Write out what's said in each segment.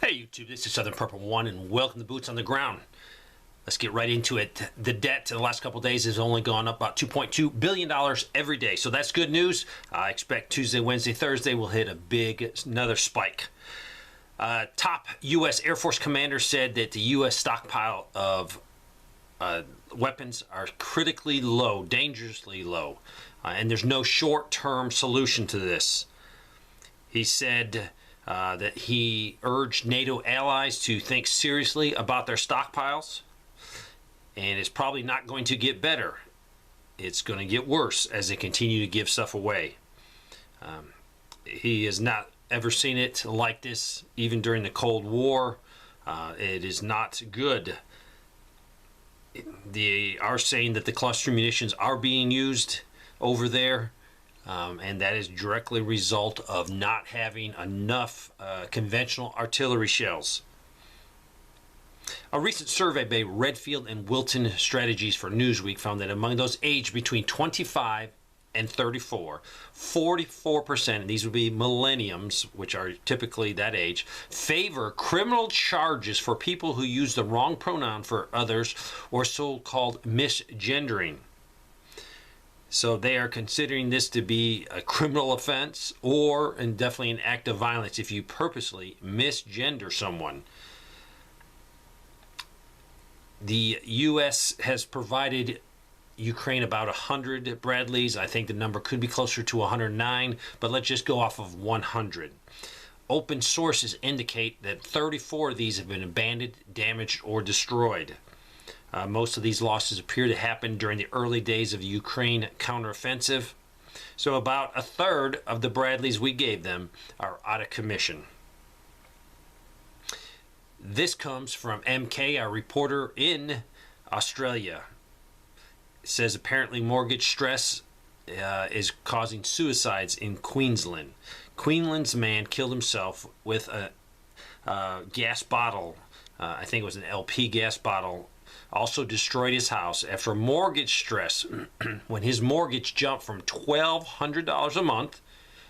Hey YouTube, this is Southern Purple One, and welcome to Boots on the Ground. Let's get right into it. The debt in the last couple of days has only gone up about $2.2 billion every day, so that's good news. I expect Tuesday, Wednesday, Thursday will hit another spike. Top U.S. Air Force commander said that the U.S. stockpile of weapons are critically low, dangerously low, and there's no short-term solution to this. He said that he urged NATO allies to think seriously about their stockpiles, and it's probably not going to get better. It's going to get worse as they continue to give stuff away. He has not ever seen it like this, even during the Cold War. It is not good. They are saying that the cluster munitions are being used over there. And that is directly a result of not having enough conventional artillery shells. A recent survey by Redfield and Wilton Strategies for Newsweek found that among those aged between 25 and 34, 44%, and these would be millenniums, which are typically that age, favor criminal charges for people who use the wrong pronoun for others or so-called misgendering. So they are considering this to be a criminal offense and definitely an act of violence if you purposely misgender someone. The U.S. has provided Ukraine about 100 Bradleys. I think the number could be closer to 109, but let's just go off of 100. Open sources indicate that 34 of these have been abandoned, damaged, or destroyed. Most of these losses appear to happen during the early days of the Ukraine counteroffensive. So about a third of the Bradleys we gave them are out of commission. This comes from MK, our reporter in Australia. It says apparently mortgage stress is causing suicides in Queensland. Queensland's man killed himself with a gas bottle. I think it was an LP gas bottle. Also destroyed his house after mortgage stress when his mortgage jumped from $1,200 a month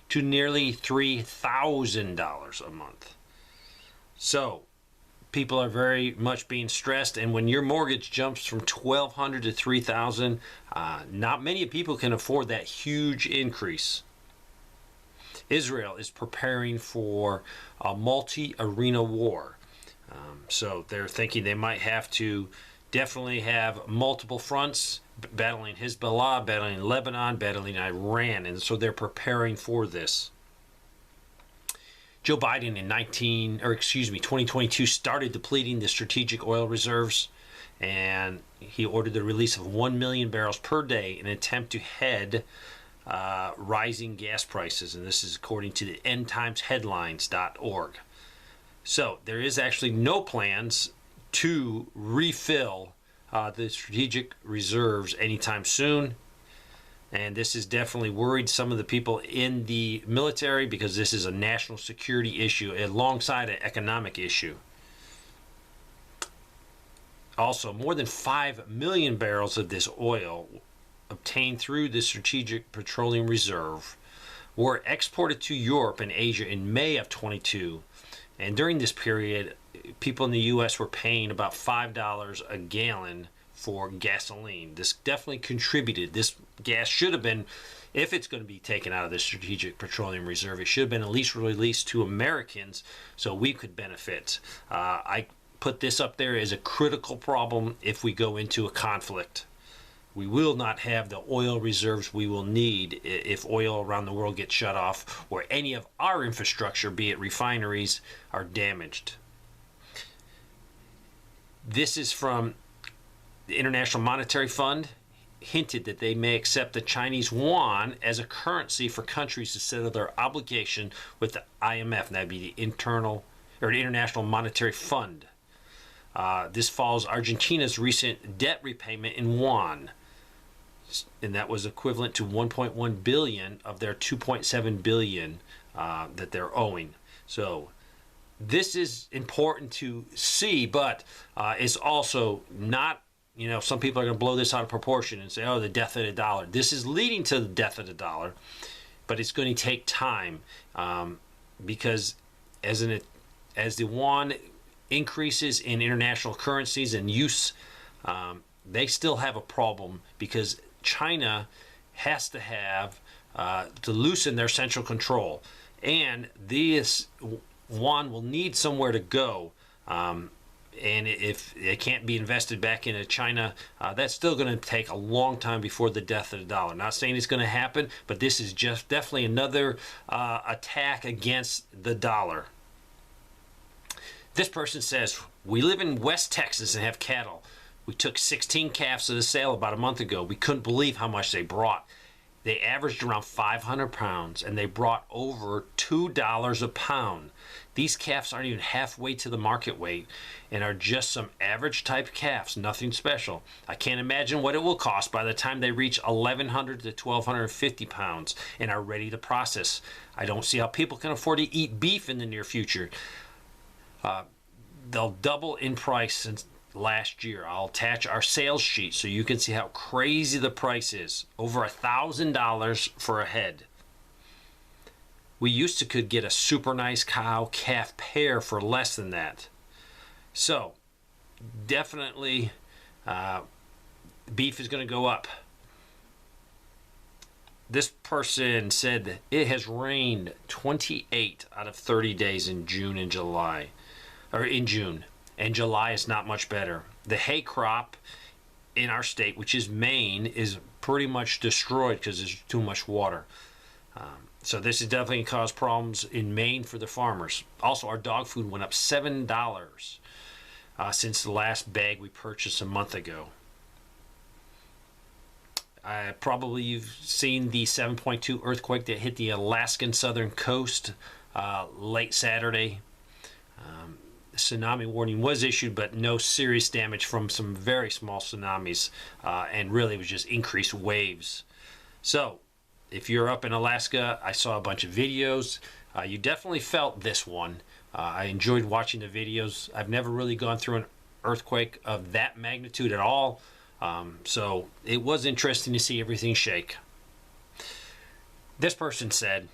to nearly $3,000 a month. So people are very much being stressed, and when your mortgage jumps from $1,200 to $3,000, not many people can afford that huge increase. Israel is preparing for a multi-arena war. So they're thinking they might have to definitely have multiple fronts, battling Hezbollah, battling Lebanon, battling Iran, and so they're preparing for this. Joe Biden in 2022 started depleting the strategic oil reserves, and he ordered the release of 1 million barrels per day in an attempt to head rising gas prices, and this is according to the endtimesheadlines.org. So there is actually no plans to refill the strategic reserves anytime soon, and this has definitely worried some of the people in the military because this is a national security issue alongside an economic issue. Also, more than 5 million barrels of this oil obtained through the Strategic Petroleum Reserve were exported to Europe and Asia in May of 22. And during this period, people in the U.S. were paying about $5 a gallon for gasoline. This definitely contributed. This gas should have been, if it's going to be taken out of the Strategic Petroleum Reserve, it should have been at least released to Americans so we could benefit. I put this up there as a critical problem if we go into a conflict. We will not have the oil reserves we will need if oil around the world gets shut off or any of our infrastructure, be it refineries, are damaged. This is from the International Monetary Fund, hinted that they may accept the Chinese yuan as a currency for countries to settle their obligation with the IMF, and that would be the International Monetary Fund. This follows Argentina's recent debt repayment in yuan, and that was equivalent to 1.1 billion of their 2.7 billion that they're owing. So this is important to see, but it's also not, some people are going to blow this out of proportion and say, oh, the death of the dollar. This is leading to the death of the dollar, but it's going to take time because as as the yuan increases in international currencies and use, they still have a problem because China has to have to loosen their central control, and this yuan will need somewhere to go. And if it can't be invested back into China, that's still going to take a long time before the death of the dollar. Not saying it's going to happen, but this is just definitely another attack against the dollar. This person says, we live in West Texas and have cattle. We took 16 calves to the sale about a month ago. We couldn't believe how much they brought. They averaged around 500 pounds, and they brought over $2 a pound. These calves aren't even halfway to the market weight and are just some average type calves, nothing special. I can't imagine what it will cost by the time they reach 1,100 to 1,250 pounds and are ready to process. I don't see how people can afford to eat beef in the near future. They'll double in price since last year. I'll attach our sales sheet so you can see how crazy the price is. Over $1,000 for a head. We used to could get a super nice cow calf pair for less than that. So definitely beef is going to go up. This person said that it has rained 28 out of 30 days in June and July, or in June, and July is not much better. The hay crop in our state, which is Maine, is pretty much destroyed because there's too much water. So this is definitely going to cause problems in Maine for the farmers. Also, our dog food went up $7 since the last bag we purchased a month ago. Probably you've seen the 7.2 earthquake that hit the Alaskan southern coast late Saturday. Tsunami warning was issued, but no serious damage from some very small tsunamis, and really it was just increased waves. So if you're up in Alaska, I saw a bunch of videos. You definitely felt this one. I enjoyed watching the videos. I've never really gone through an earthquake of that magnitude at all, so it was interesting to see everything shake. This person said,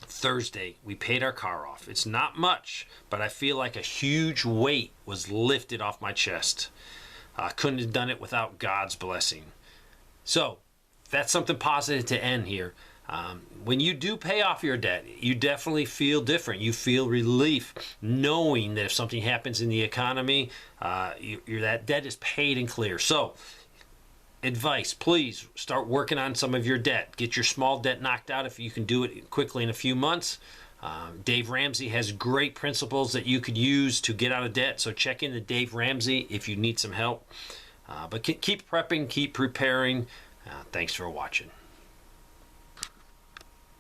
Thursday, we paid our car off. It's not much, but I feel like a huge weight was lifted off my chest. I couldn't have done it without God's blessing. So, that's something positive to end here. When you do pay off your debt, you definitely feel different. You feel relief knowing that if something happens in the economy, that debt is paid and clear. So, advice, please start working on some of your debt. Get your small debt knocked out if you can do it quickly in a few months. Dave Ramsey has great principles that you could use to get out of debt. So check into Dave Ramsey if you need some help. But keep prepping, keep preparing. Thanks for watching.